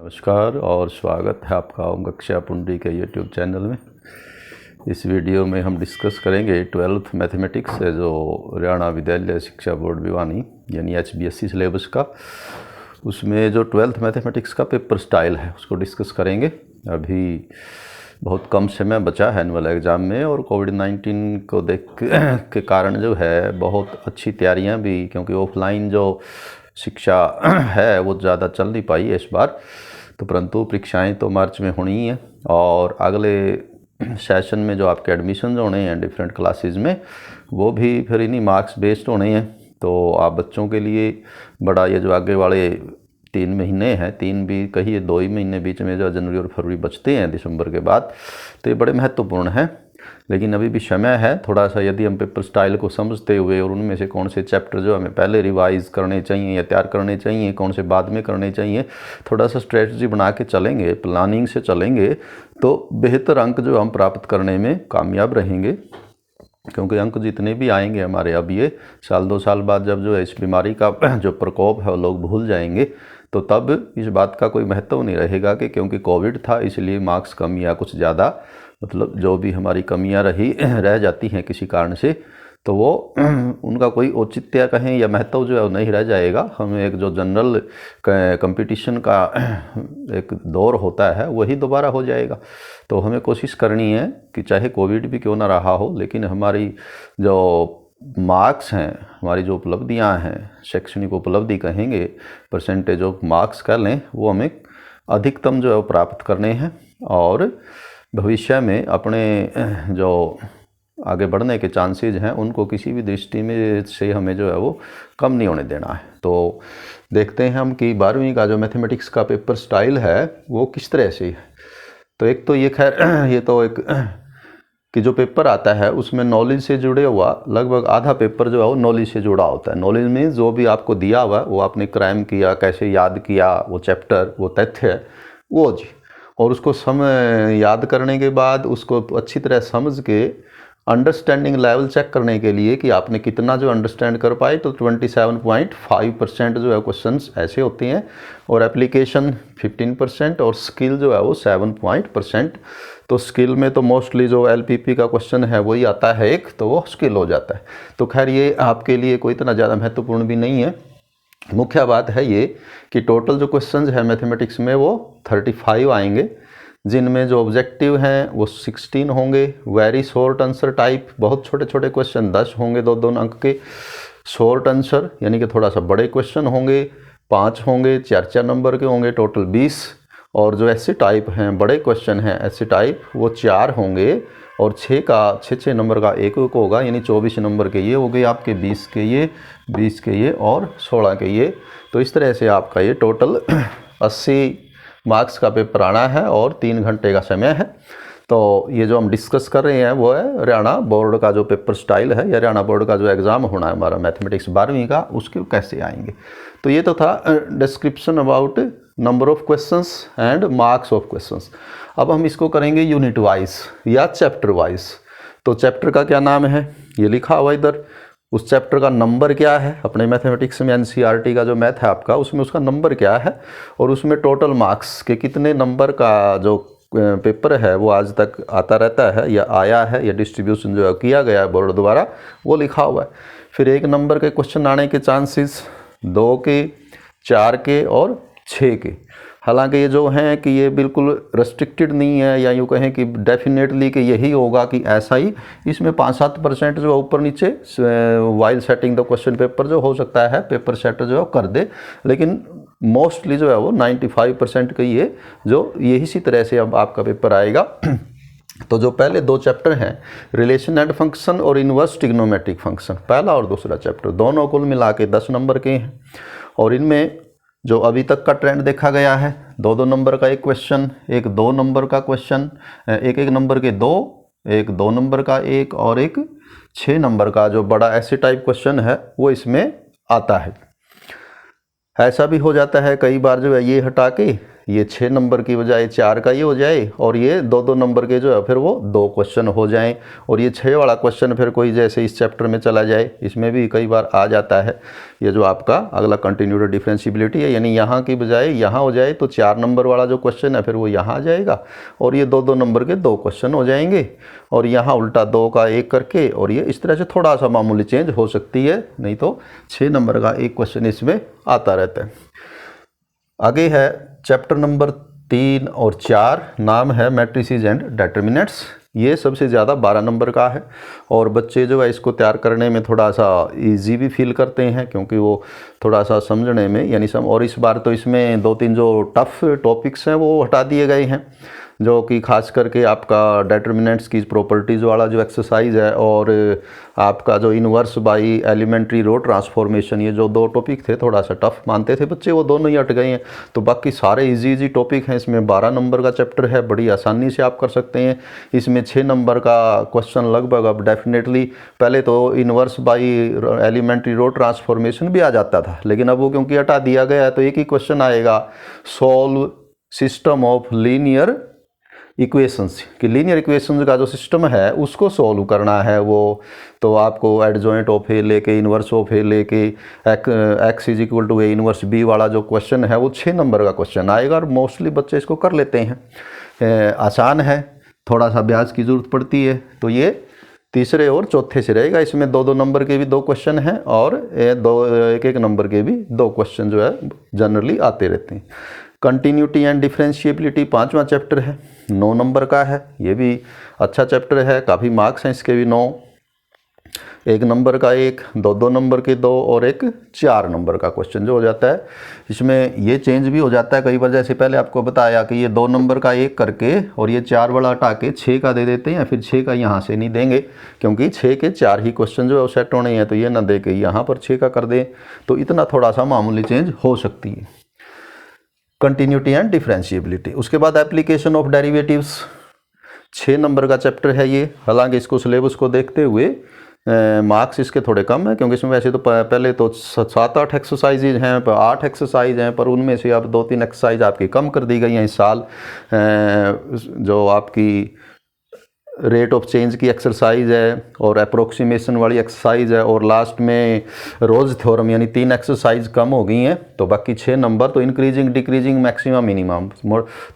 नमस्कार और स्वागत है आपका ओम कक्षा पुंडी के यूट्यूब चैनल में। इस वीडियो में हम डिस्कस करेंगे 12th मैथमेटिक्स जो हरियाणा विद्यालय शिक्षा बोर्ड भिवानी यानी HBSC सिलेबस का, उसमें जो 12th मैथमेटिक्स का पेपर स्टाइल है उसको डिस्कस करेंगे। अभी बहुत कम समय बचा है एनुअल एग्ज़ाम में और कोविड-19 को देख के कारण जो है बहुत अच्छी तैयारियां भी, क्योंकि ऑफलाइन जो शिक्षा है वो ज़्यादा चल नहीं पाई है इस बार, तो परंतु परीक्षाएं तो मार्च में होनी ही है और अगले सेशन में जो आपके एडमिशन होने हैं डिफरेंट क्लासेस में वो भी फिर इन्हीं मार्क्स बेस्ड होने हैं। तो आप बच्चों के लिए बड़ा ये जो आगे वाले 3 महीने हैं, 3 भी कहिए 2 ही महीने बीच में जो जनवरी और फरवरी बचते हैं दिसंबर के बाद, तो ये बड़े महत्वपूर्ण हैं। लेकिन अभी भी समय है थोड़ा सा, यदि हम पेपर स्टाइल को समझते हुए और उनमें से कौन से चैप्टर जो हमें पहले रिवाइज करने चाहिए या तैयार करने चाहिए, कौन से बाद में करने चाहिए, थोड़ा सा स्ट्रेटजी बना के चलेंगे, प्लानिंग से चलेंगे तो बेहतर अंक जो हम प्राप्त करने में कामयाब रहेंगे। क्योंकि अंक जितने भी आएंगे हमारे, अब ये साल 2 साल बाद जब जो है इस बीमारी का जो प्रकोप है वो लोग भूल जाएंगे, तो तब इस बात का कोई महत्व नहीं रहेगा कि क्योंकि कोविड था इसलिए मार्क्स कम या कुछ ज़्यादा, मतलब जो भी हमारी कमियां रह जाती हैं किसी कारण से, तो वो उनका कोई औचित्य कहें या महत्व जो है वो नहीं रह जाएगा। हमें एक जो जनरल कंपटीशन का एक दौर होता है वही दोबारा हो जाएगा। तो हमें कोशिश करनी है कि चाहे कोविड भी क्यों ना रहा हो, लेकिन हमारी जो मार्क्स हैं, हमारी जो उपलब्धियां हैं, शैक्षणिक उपलब्धि कहेंगे, परसेंटेज ऑफ मार्क्स कर लें, वो हमें अधिकतम जो है वो प्राप्त करने हैं और भविष्य में अपने जो आगे बढ़ने के चांसेस हैं उनको किसी भी दृष्टि में से हमें जो है वो कम नहीं होने देना है। तो देखते हैं हम कि 12वीं का जो मैथमेटिक्स का पेपर स्टाइल है वो किस तरह से है। तो एक तो ये खैर ये तो एक कि जो पेपर आता है उसमें नॉलेज से जुड़े हुआ लगभग आधा पेपर जो है वो नॉलेज से जुड़ा होता है। नॉलेज में जो भी आपको दिया हुआ वो आपने क्राइम किया, कैसे याद किया, वो चैप्टर, वो तथ्य, वो जी, और उसको याद करने के बाद उसको अच्छी तरह समझ के अंडरस्टैंडिंग लेवल चेक करने के लिए कि आपने कितना जो अंडरस्टैंड कर पाए, तो 27.5% जो है क्वेश्चंस ऐसे होते हैं और एप्लीकेशन 15% और स्किल जो है वो 7%। तो स्किल में तो मोस्टली जो LPP का क्वेश्चन है वही आता है एक, तो वो स्किल हो जाता है। तो खैर ये आपके लिए कोई इतना ज़्यादा महत्वपूर्ण भी नहीं है। मुख्य बात है ये कि टोटल जो क्वेश्चंस है मैथमेटिक्स में वो 35 आएंगे, जिनमें जो ऑब्जेक्टिव हैं वो 16 होंगे। वेरी शॉर्ट आंसर टाइप, बहुत छोटे छोटे क्वेश्चन 10 होंगे, 2-2 अंक के। शॉर्ट आंसर यानी कि थोड़ा सा बड़े क्वेश्चन होंगे 5 होंगे, 4-4 नंबर के होंगे, टोटल 20। और जो ऐसे टाइप हैं, बड़े क्वेश्चन हैं ऐसे टाइप, वो 4 होंगे और 6 नंबर का एक होगा, यानी 24 नंबर के ये हो गए आपके, 20 के ये, 20 के ये और 16 के ये। तो इस तरह से आपका ये टोटल 80 मार्क्स का पेपर आना है और 3 घंटे का समय है। तो ये जो हम डिस्कस कर रहे हैं वो है हरियाणा बोर्ड का जो पेपर स्टाइल है, या हरियाणा बोर्ड का जो एग्ज़ाम होना है हमारा मैथमेटिक्स 12वीं का, उसके कैसे आएंगे। तो ये तो था description about number of questions and marks of questions. अब हम इसको करेंगे यूनिट वाइज या चैप्टर वाइज। तो चैप्टर का क्या नाम है ये लिखा हुआ इधर, उस चैप्टर का नंबर क्या है, अपने मैथमेटिक्स में NCERT का जो मैथ है आपका उसमें उसका नंबर क्या है, और उसमें टोटल मार्क्स के कितने नंबर का जो पेपर है वो आज तक आता रहता है या आया है, या डिस्ट्रीब्यूशन जो किया गया है बोर्ड द्वारा वो लिखा हुआ है। फिर 1 नंबर के क्वेश्चन आने के चांसेस 2 के, 4 के और 6 के। हालांकि ये जो हैं कि ये बिल्कुल रेस्ट्रिक्टेड नहीं है, या यूँ कहें कि डेफिनेटली कि यही होगा कि ऐसा ही, इसमें 5-7% जो ऊपर नीचे while setting the question paper जो हो सकता है पेपर सेटर जो है कर दे, लेकिन मोस्टली जो है वो 95% का ही है जो इसी तरह से अब आपका पेपर आएगा। तो जो पहले 2 चैप्टर हैं, रिलेशन एंड फंक्शन और इनवर्स ट्रिग्नोमेट्रिक फंक्शन, पहला और दूसरा चैप्टर, दोनों कुल मिला के 10 नंबर के हैं। और इनमें जो अभी तक का ट्रेंड देखा गया है, 2-2 नंबर का एक क्वेश्चन, एक 2 नंबर का क्वेश्चन, एक नंबर के 2, एक 2 नंबर का एक, और एक 6 नंबर का जो बड़ा ऐसे टाइप क्वेश्चन है वो इसमें आता है। ऐसा भी हो जाता है कई बार जो है ये हटा के ये 6 नंबर की बजाय 4 का ये हो जाए, और ये 2-2 नंबर के जो है फिर वो 2 क्वेश्चन हो जाएं। और ये 6 वाला क्वेश्चन फिर कोई जैसे इस चैप्टर में चला जाए, इसमें भी कई बार आ जाता है। ये जो आपका अगला कंटिन्यूड डिफरेंशिएबिलिटी है, यानी यहाँ की बजाय यहाँ हो जाए तो 4 नंबर वाला जो क्वेश्चन है फिर वो यहाँ आ जाएगा, और ये 2-2 नंबर के 2 क्वेश्चन हो जाएंगे, और यहाँ उल्टा 2 का 1 करके, और ये इस तरह से थोड़ा सा मामूली चेंज हो सकती है, नहीं तो 6 नंबर का एक क्वेश्चन इसमें आता रहता है। आगे है चैप्टर नंबर 3 और 4, नाम है मैट्रिसेस एंड डिटर्मिनेंट्स। ये सबसे ज़्यादा 12 नंबर का है, और बच्चे जो है इसको तैयार करने में थोड़ा सा इजी भी फील करते हैं, क्योंकि वो थोड़ा सा समझने में यानी और इस बार तो इसमें 2-3 जो टफ टॉपिक्स हैं वो हटा दिए गए हैं, जो कि खास करके आपका डिटर्मिनेंट्स की प्रॉपर्टीज़ वाला जो एक्सरसाइज है, और आपका जो inverse by elementary row transformation, ये जो 2 टॉपिक थे थोड़ा सा टफ मानते थे बच्चे, वो दोनों ही हट गए हैं। तो बाकी सारे इजी टॉपिक हैं। इसमें 12 नंबर का चैप्टर है, बड़ी आसानी से आप कर सकते हैं। इसमें 6 नंबर का क्वेश्चन लगभग अब डेफिनेटली, पहले तो inverse by elementary row transformation भी आ जाता था, लेकिन अब वो क्योंकि हटा दिया गया है तो एक ही क्वेश्चन आएगा, solve system of linear equations, कि लीनियर इक्वेशंस का जो सिस्टम है उसको सॉल्व करना है वो। तो आपको एडजॉइंट ऑफ ए लेके इन्वर्स ऑफ ए लेके x is equal to A inverse B वाला जो क्वेश्चन है वो 6 नंबर का क्वेश्चन आएगा, और मोस्टली बच्चे इसको कर लेते हैं। आसान है, थोड़ा सा अभ्यास की ज़रूरत पड़ती है। तो ये तीसरे और चौथे से रहेगा। इसमें 2-2 नंबर के भी 2 क्वेश्चन हैं, और 1-1 नंबर के भी 2 क्वेश्चन जो है जनरली आते रहते हैं। कंटिन्यूटी एंड डिफरेंशिएबिलिटी 5वां चैप्टर है, 9 नंबर का है। ये भी अच्छा चैप्टर है, काफ़ी मार्क्स हैं इसके भी 9। 1 नंबर का 1, 2-2 नंबर के 2, और एक 4 नंबर का क्वेश्चन जो हो जाता है। इसमें ये चेंज भी हो जाता है कई बार, जैसे पहले आपको बताया कि ये 2 नंबर का 1 करके और ये 4 वाला हटा के 6 का दे देते हैं, या फिर 6 का यहाँ से नहीं देंगे, क्योंकि 6 के 4 ही क्वेश्चन जो है सेट होने हैं, तो ये ना दे के यहाँ पर 6 का कर दें, तो इतना थोड़ा सा मामूली चेंज हो सकती है। Continuity and differentiability. उसके बाद एप्लीकेशन ऑफ डेरिवेटिव्स, 6 नंबर का चैप्टर है ये। हालांकि इसको सिलेबस को देखते हुए मार्क्स इसके थोड़े कम है, क्योंकि इसमें वैसे तो पहले तो 7-8 एक्सरसाइजेज हैं, 8 एक्सरसाइज हैं, पर उनमें से अब 2-3 एक्सरसाइज आपकी कम कर दी गई हैं इस साल। जो आपकी रेट ऑफ चेंज की एक्सरसाइज है, और अप्रोक्सीमेशन वाली एक्सरसाइज है, और लास्ट में रोज थ्योरम, यानी 3 एक्सरसाइज कम हो गई हैं। तो बाकी 6 नंबर तो इंक्रीजिंग डिक्रीजिंग मैक्सिमम मिनिमम,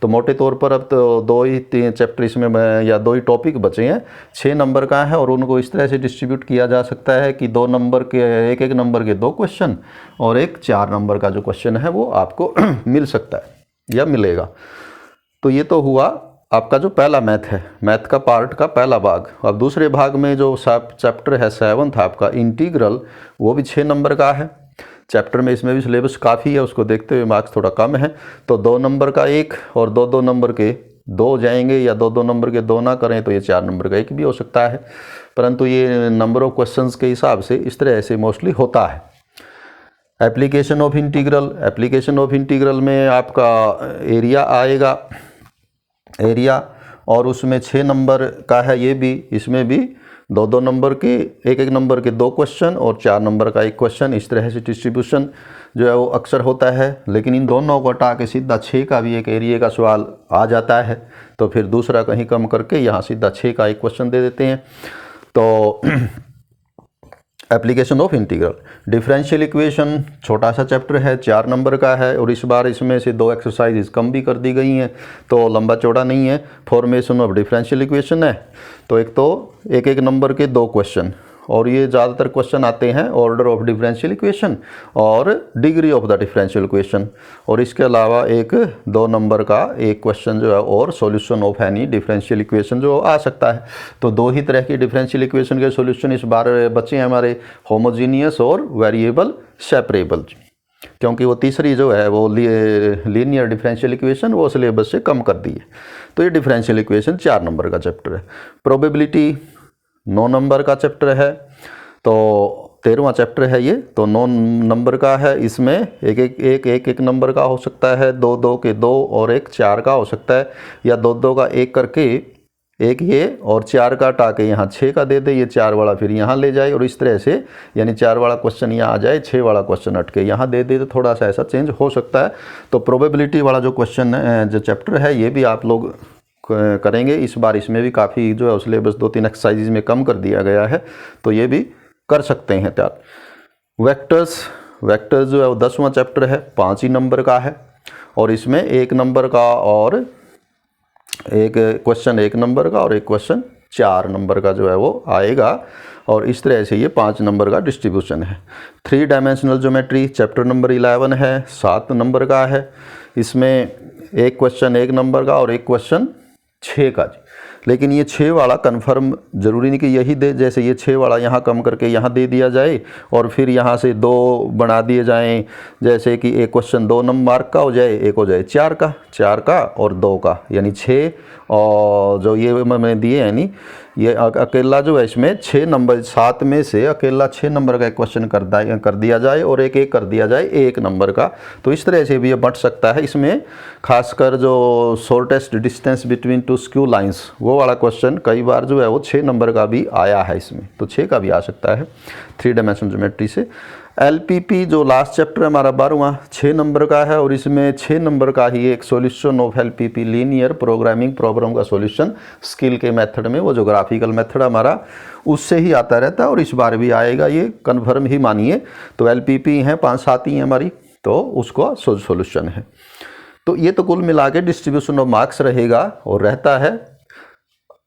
तो मोटे तौर पर अब तो 2 ही चैप्टर इसमें या 2 ही टॉपिक बचे हैं, 6 नंबर का है, और उनको इस तरह से डिस्ट्रीब्यूट किया जा सकता है कि 2 नंबर के 1-1 नंबर के 2 क्वेश्चन, और एक 4 नंबर का जो क्वेश्चन है वो आपको मिल सकता है या मिलेगा। तो ये तो हुआ आपका जो पहला मैथ है, मैथ का पार्ट का पहला भाग। अब दूसरे भाग में जो चैप्टर है 7th आपका इंटीग्रल, वो भी 6 नंबर का है चैप्टर में। इसमें भी सिलेबस काफ़ी है, उसको देखते हुए मार्क्स थोड़ा कम है। तो 2 नंबर का 1 और 2-2 नंबर के 2 जाएंगे, या 2-2 नंबर के 2 ना करें तो ये 4 नंबर का 1 भी हो सकता है, परंतु ये नंबर ऑफ क्वेश्चंस के हिसाब से इस तरह से मोस्टली होता है। Application of integral, application of integral में आपका एरिया आएगा, एरिया, और उसमें 6 नंबर का है ये भी। इसमें भी 2-2 नंबर के 1-1 नंबर के 2 क्वेश्चन और 4 नंबर का 1 क्वेश्चन, इस तरह से डिस्ट्रीब्यूशन जो है वो अक्सर होता है। लेकिन इन दोनों को हटा के सीधा 6 का भी एक एरिया का सवाल आ जाता है, तो फिर दूसरा कहीं कम करके यहाँ सीधा 6 का 1 क्वेश्चन दे देते हैं। तो application of integral. Differential equation छोटा सा चैप्टर है, 4 नंबर का है, और इस बार इसमें से 2 एक्सरसाइजेज कम भी कर दी गई हैं, तो लंबा चौड़ा नहीं है। फॉर्मेशन ऑफ डिफरेंशियल इक्वेशन है, तो एक तो 1-1 नंबर के 2 क्वेश्चन, और ये ज़्यादातर क्वेश्चन आते हैं ऑर्डर ऑफ डिफरेंशियल इक्वेशन और degree of the differential equation, और इसके अलावा एक 2 नंबर का 1 क्वेश्चन जो है और solution of any differential equation जो आ सकता है। तो 2 ही तरह की डिफरेंशियल इक्वेशन के सॉल्यूशन इस बार बचे हैं हमारे, होमोजीनियस और वेरिएबल सेपरेबल, क्योंकि वो तीसरी जो है वो लीनियर डिफरेंशियल इक्वेशन वो सिलेबस से कम कर दी है। तो ये डिफरेंशियल इक्वेशन 4 नंबर का चैप्टर है। प्रोबेबिलिटी 9 नंबर का चैप्टर है, तो 13वां चैप्टर है ये, तो 9 नंबर का है। इसमें एक नंबर का हो सकता है, 2-2 के 2 और एक 4 का हो सकता है, या 2-2 का 1 करके एक ये और 4 का हटा के यहाँ 6 का दे दे, ये 4 वाला फिर यहाँ ले जाए और इस तरह से, यानी 4 वाला क्वेश्चन यहाँ आ जाए, 6 वाला क्वेश्चन अटके यहाँ दे दे, तो थोड़ा सा ऐसा चेंज हो सकता है। तो प्रोबेबिलिटी वाला जो क्वेश्चन जो चैप्टर है ये भी आप लोग करेंगे इस बार। इसमें भी काफ़ी जो है सिलेबस 2-3 एक्सरसाइज में कम कर दिया गया है, तो ये भी कर सकते हैं तैयार। वेक्टर्स जो है वो 10वां चैप्टर है, 5 ही नंबर का है और इसमें 1 नंबर का और एक क्वेश्चन 1 नंबर का और एक क्वेश्चन 4 नंबर का जो है वो आएगा और इस तरह से ये 5 नंबर का डिस्ट्रीब्यूशन है। 3 डायमेंशनल ज्योमेट्री चैप्टर नंबर 11 है, 7 नंबर का है। इसमें एक क्वेश्चन 1 नंबर का और एक क्वेश्चन 6 का। लेकिन ये 6 वाला कन्फर्म जरूरी नहीं कि यही दे, जैसे ये 6 वाला यहाँ कम करके यहाँ दे दिया जाए और फिर यहाँ से 2 बना दिए जाएं, जैसे कि एक क्वेश्चन 2 नंबर मार्क का हो जाए, एक हो जाए 4 का और 2 का, यानी 6 और जो ये मैंने दिए यानी ये अकेला जो है इसमें 6 नंबर, 7 में से अकेला 6 नंबर का एक क्वेश्चन कर दिया जाए और एक कर दिया जाए 1 नंबर का। तो इस तरह से भी ये बट सकता है। इसमें खासकर जो shortest distance between 2 skew lines वो वाला क्वेश्चन कई बार जो है वो 6 नंबर का भी आया है इसमें, तो 6 का भी आ सकता है 3 डायमेंशनल ज्योमेट्री से। LPP जो लास्ट चैप्टर है हमारा 12वां, 6 नंबर का है और इसमें 6 नंबर का ही एक solution of LPP linear programming problem का सॉल्यूशन स्किल के मेथड में, वो जो ग्राफिकल मेथड हमारा उससे ही आता रहता है और इस बार भी आएगा, ये कन्फर्म ही मानिए। तो LPP हैं 5-7 ही है हमारी, तो उसका सॉल्यूशन है। तो ये तो कुल मिला के डिस्ट्रीब्यूशन ऑफ मार्क्स रहेगा और रहता है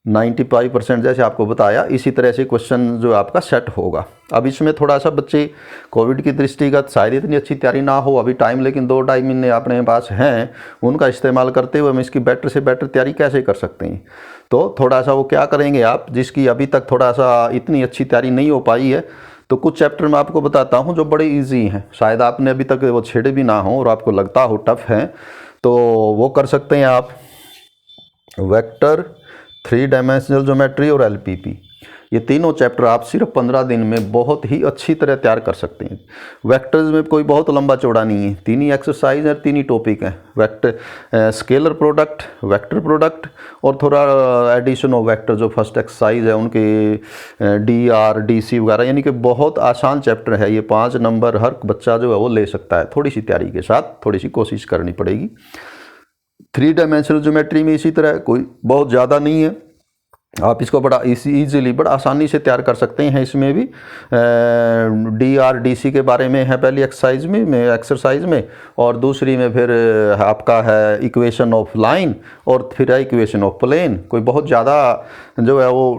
95% जैसे आपको बताया। इसी तरह से क्वेश्चन जो आपका सेट होगा। अब इसमें थोड़ा सा बच्चे कोविड की दृष्टिगत शायद इतनी अच्छी तैयारी ना हो अभी टाइम, लेकिन 2-2.5 महीने अपने पास हैं, उनका इस्तेमाल करते हुए हम इसकी बेटर से बेटर तैयारी कैसे कर सकते हैं। तो थोड़ा सा वो क्या करेंगे आप, जिसकी अभी तक थोड़ा सा इतनी अच्छी तैयारी नहीं हो पाई है, तो कुछ चैप्टर मैं आपको बताता हूँ जो बड़े ईजी हैं, शायद आपने अभी तक वो छेड़े भी ना हो और आपको लगता हो टफ है, तो वो कर सकते हैं आप। वेक्टर, 3 डायमेंशनल ज्योमेट्री और LPP, ये तीनों चैप्टर आप सिर्फ 15 दिन में बहुत ही अच्छी तरह तैयार कर सकते हैं। वेक्टर्स में कोई बहुत लंबा चौड़ा नहीं है, 3 ही एक्सरसाइज है, 3 ही टॉपिक हैं, vector, scalar product, vector product और थोड़ा एडिशन ऑफ वेक्टर जो फर्स्ट एक्सरसाइज है उनके DR, DC वगैरह, यानी कि बहुत आसान चैप्टर है ये। 5 नंबर हर बच्चा जो है वो ले सकता है, थोड़ी सी तैयारी के साथ, थोड़ी सी कोशिश करनी पड़ेगी। 3 डायमेंशनल ज्योमेट्री में इसी तरह कोई बहुत ज़्यादा नहीं है, आप इसको बड़ा इजीली बड़ा आसानी से तैयार कर सकते हैं। इसमें भी DR, DC के बारे में है पहली एक्सरसाइज में और दूसरी में फिर आपका है इक्वेशन ऑफ लाइन और फिर है इक्वेशन ऑफ प्लेन। कोई बहुत ज़्यादा जो है वो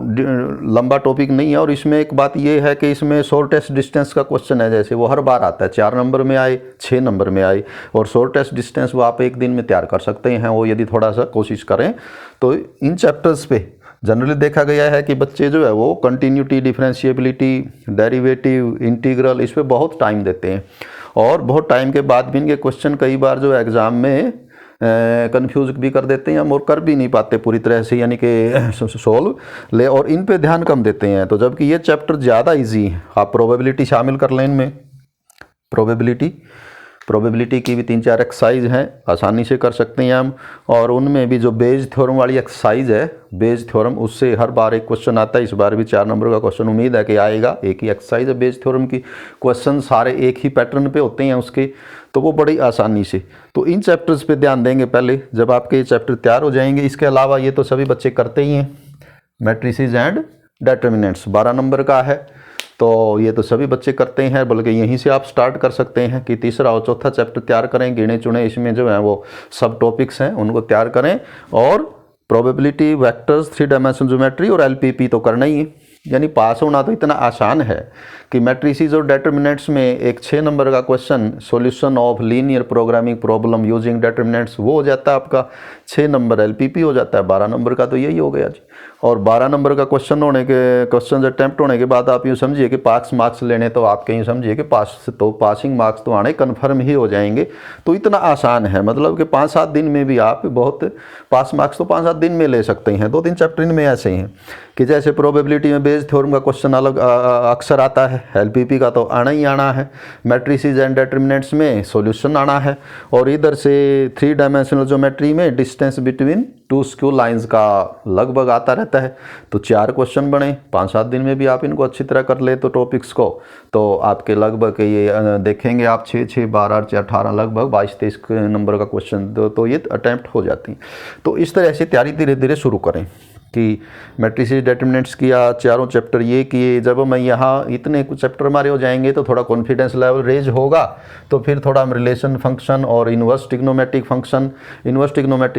लंबा टॉपिक नहीं है। और इसमें एक बात ये है कि इसमें शॉर्टेस्ट डिस्टेंस का क्वेश्चन है, जैसे वो हर बार आता है, 4 नंबर में आए, 6 नंबर में आए, और शॉर्टेस्ट डिस्टेंस वो आप 1 दिन में तैयार कर सकते हैं, वो यदि थोड़ा सा कोशिश करें। तो इन चैप्टर्स पे जनरली देखा गया है कि बच्चे जो है वो कंटिन्यूटी, डिफरेंशिएबिलिटी, डेरिवेटिव, इंटीग्रल, इस पे बहुत टाइम देते हैं और बहुत टाइम के बाद भी इनके क्वेश्चन कई बार जो एग्ज़ाम में कंफ्यूज भी कर देते हैं हम और कर भी नहीं पाते पूरी तरह से, यानी कि सोल्व ले, और इन पे ध्यान कम देते हैं। तो जबकि ये चैप्टर ज़्यादा इजी है, आप प्रोबेबिलिटी शामिल कर लें इनमें। प्रोबेबिलिटी की भी 3-4 एक्सरसाइज हैं, आसानी से कर सकते हैं हम। और उनमें भी जो बेज थ्योरम वाली एक्सरसाइज है, बेज थ्योरम, उससे हर बार एक क्वेश्चन आता है, इस बार भी 4 नंबर का क्वेश्चन उम्मीद है कि आएगा। एक ही एक्सरसाइज है बेज थ्योरम की, क्वेश्चन सारे एक ही पैटर्न पे होते हैं उसके, तो वो बड़ी आसानी से। तो इन चैप्टर्स पे ध्यान देंगे पहले, जब आपके ये चैप्टर तैयार हो जाएंगे। इसके अलावा ये तो सभी बच्चे करते ही हैं, मैट्रिसेस एंड डिटर्मिनेंट्स 12 नंबर का है, तो ये तो सभी बच्चे करते हैं, बल्कि यहीं से आप स्टार्ट कर सकते हैं कि तीसरा और चौथा चैप्टर तैयार करें, गिने चुने इसमें जो है वो सब टॉपिक्स हैं उनको तैयार करें। और प्रोबेबिलिटी, वेक्टर्स, 3 डायमेंशनल ज्योमेट्री और LPP तो करना ही है। यानी पास होना तो इतना आसान है कि मैट्रिसेस और डिटर्मिनेंट्स में एक 6 नंबर का question, solution of linear programming problem using determinants, वो हो जाता है आपका 6 नंबर, LPP हो जाता है 12 नंबर का, तो यही हो गया जी। और 12 नंबर का क्वेश्चन अटैम्प्ट होने के बाद आप यूँ समझिए कि पास मार्क्स लेने, तो आप कहीं समझिए कि पासिंग मार्क्स तो आने कन्फर्म ही हो जाएंगे। तो इतना आसान है, मतलब कि 5-7 दिन में भी आप बहुत पास मार्क्स तो 5-7 दिन में ले सकते हैं। 2-3 चैप्टर इनमें ऐसे हैं कि जैसे प्रोबेबिलिटी में एवरेज थ्योरम का क्वेश्चन अलग अक्सर आता है, एलपीपी का तो आना ही आना है, मैट्रिसेस एंड डिटरमिनेंट्स में सॉल्यूशन आना है, और इधर से 3 डायमेंशनल ज्योमेट्री में डिस्टेंस बिटवीन 2 स्क्यू लाइंस का लगभग आता रहता है। तो 4 क्वेश्चन बने, 5-7 दिन में भी आप इनको अच्छी तरह कर ले तो टॉपिक्स को, तो आपके लगभग ये देखेंगे आप 6, 12, 18 लगभग 22-23 नंबर का क्वेश्चन तो ये अटैम्प्ट हो जाती हैं। तो इस तरह से तैयारी धीरे धीरे शुरू करें कि मैट्रिसेस डिटरमिनेंट्स किया, 4 चैप्टर ये किए। जब मैं यहाँ इतने कुछ चैप्टर हमारे हो जाएंगे तो थोड़ा कॉन्फिडेंस लेवल रेज होगा, तो फिर थोड़ा हम रिलेशन फंक्शन और इन्वर्स ट्रिग्नोमेट्रिक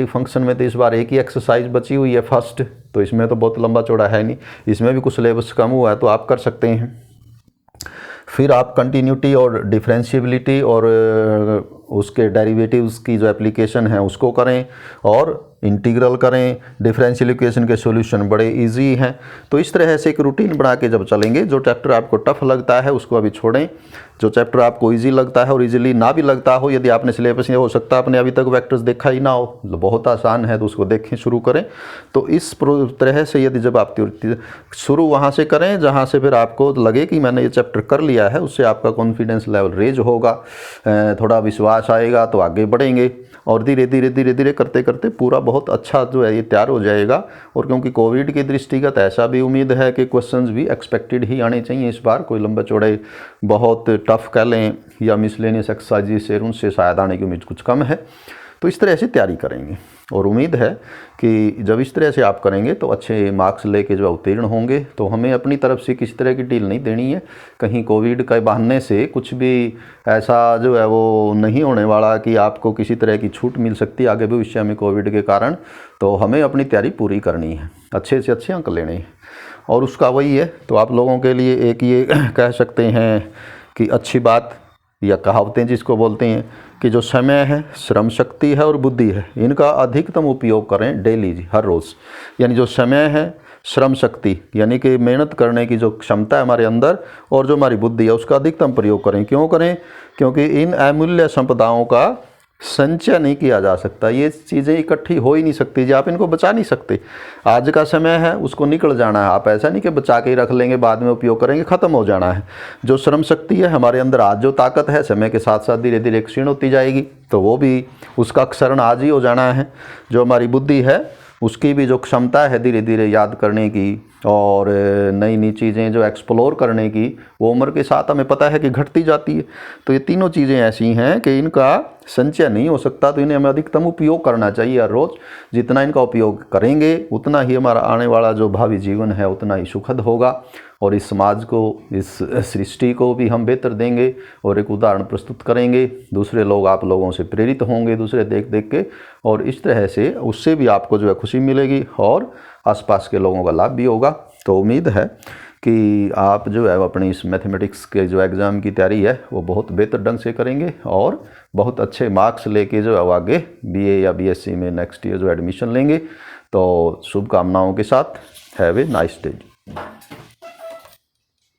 फंक्शन में तो इस बार एक ही एक्सरसाइज बची हुई है फर्स्ट, तो इसमें तो बहुत लंबा चौड़ा है नहीं, इसमें भी कुछ सिलेबस कम हुआ है तो आप कर सकते हैं। फिर आप कंटिन्यूटी और डिफरेंशिएबिलिटी और उसके डेरिवेटिव्स की जो एप्लीकेशन है उसको करें, और इंटीग्रल करें। डिफरेंशियल इक्वेशन के सॉल्यूशन बड़े इजी हैं। तो इस तरह से एक रूटीन बना के जब चलेंगे, जो चैप्टर आपको टफ लगता है उसको अभी छोड़ें, जो चैप्टर आपको इजी लगता है और इजीली ना भी लगता हो, यदि आपने सिलेबस ये हो सकता है आपने अभी तक वेक्टर्स देखा ही ना हो, बहुत आसान है तो उसको देखें, शुरू करें। तो इस तरह से यदि जब आप शुरू वहाँ से करें जहाँ से फिर आपको लगे कि मैंने ये चैप्टर कर लिया है, उससे आपका कॉन्फिडेंस लेवल रेज होगा, थोड़ा विश्वास आएगा तो आगे बढ़ेंगे, और धीरे धीरे करते करते पूरा बहुत अच्छा जो है ये तैयार हो जाएगा। और क्योंकि कोविड की दृष्टिगत ऐसा भी उम्मीद है कि क्वेश्चंस भी एक्सपेक्टेड ही आने चाहिए इस बार, कोई लंबे चौड़े बहुत टफ कह लें या मिसलेनियस एक्सरसाइज से उनसे शायद आने की उम्मीद कुछ कम है। तो इस तरह से तैयारी करेंगे, और उम्मीद है कि जब इस तरह से आप करेंगे तो अच्छे मार्क्स लेके जो उत्तीर्ण होंगे। तो हमें अपनी तरफ से किसी तरह की डील नहीं देनी है, कहीं कोविड के बहाने से कुछ भी ऐसा जो है वो नहीं होने वाला कि आपको किसी तरह की छूट मिल सकती है आगे भविष्य में कोविड के कारण। तो हमें अपनी तैयारी पूरी करनी है, अच्छे से अच्छे अंक लेने हैं, और उसका वही है। तो आप लोगों के लिए एक ये कह सकते हैं कि अच्छी बात या कहावतें जिसको बोलते हैं कि जो समय है, श्रम शक्ति है और बुद्धि है, इनका अधिकतम उपयोग करें डेली, हर रोज़। यानी जो समय है, श्रम शक्ति यानी कि मेहनत करने की जो क्षमता है हमारे अंदर, और जो हमारी बुद्धि है उसका अधिकतम प्रयोग करें। क्यों करें? क्योंकि इन अमूल्य संपदाओं का संचय नहीं किया जा सकता, ये चीज़ें इकट्ठी हो ही नहीं सकती जी, आप इनको बचा नहीं सकते। आज का समय है उसको निकल जाना है, आप ऐसा नहीं कि बचा के ही रख लेंगे बाद में उपयोग करेंगे, ख़त्म हो जाना है। जो श्रम शक्ति है हमारे अंदर, आज जो ताकत है समय के साथ साथ धीरे धीरे क्षीण होती जाएगी, तो वो भी उसका क्षरण आज ही हो जाना है। जो हमारी बुद्धि है उसकी भी जो क्षमता है धीरे धीरे याद करने की और नई नई चीज़ें जो एक्सप्लोर करने की, वो उम्र के साथ हमें पता है कि घटती जाती है। तो ये तीनों चीज़ें ऐसी हैं कि इनका संचय नहीं हो सकता, तो इन्हें हमें अधिकतम उपयोग करना चाहिए हर रोज़। जितना इनका उपयोग करेंगे उतना ही हमारा आने वाला जो भावी जीवन है उतना ही सुखद होगा, और इस समाज को, इस सृष्टि को भी हम बेहतर देंगे और एक उदाहरण प्रस्तुत करेंगे। दूसरे लोग आप लोगों से प्रेरित होंगे दूसरे देख देख के, और इस तरह से उससे भी आपको जो है खुशी मिलेगी और आसपास के लोगों का लाभ भी होगा। तो उम्मीद है कि आप जो है अपनी इस मैथमेटिक्स के जो एग्ज़ाम की तैयारी है वो बहुत बेहतर ढंग से करेंगे, और बहुत अच्छे मार्क्स लेके जो है आगे बीए या बीएससी में नेक्स्ट ईयर जो एडमिशन लेंगे। तो शुभकामनाओं के साथ हैव ए नाइस डे।